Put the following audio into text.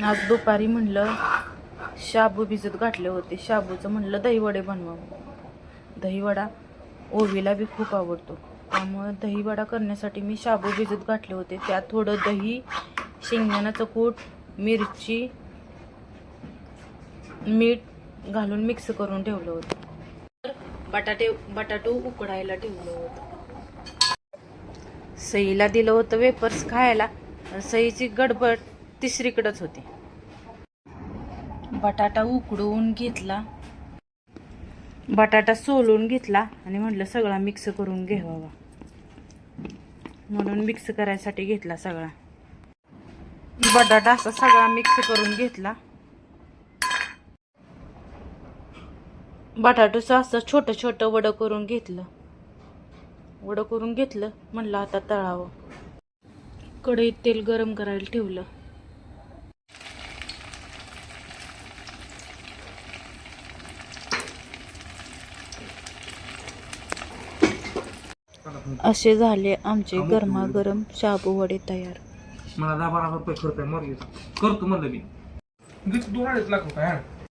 आज दुपारी म्हणलं शाबू भिजत घातले होते, शाबूचं म्हणलं दहीवडे बनवावं। दहीवडा ओवीला बी खूप आवडतो, त्यामुळे दहीवडा करण्यासाठी मी शाबू भिजत घातले होते। त्यात थोडं दही, शेंगदाण्याचं कूट, मिरची, मीठ घालून मिक्स करून ठेवलं होतं। बटाटो उकडायला ठेवलं होतं। सईला दिलं होतं वेपर्स खायला, सईची गडबड तिसरीकडेच होती। बटाटा उकडून घेतला, बटाटा सोलून घेतला आणि म्हटलं सगळा मिक्स करून घ्यावा, म्हणून मिक्स करायसाठी घेतला सगळा बटाटा। असा सगळा मिक्स करून घेतला। बटाट्याचं असं छोटं छोटं वडं करून घेतलं, म्हणलं आता तळावं। कढईत तेल गरम करायला ठेवलं। असे झाले आमचे गरमागरम शाबू वडे तयार। मला 10-12 रुपये खर्च आहे, करतो म्हणलं मी 2-2.5 लाख रुपये।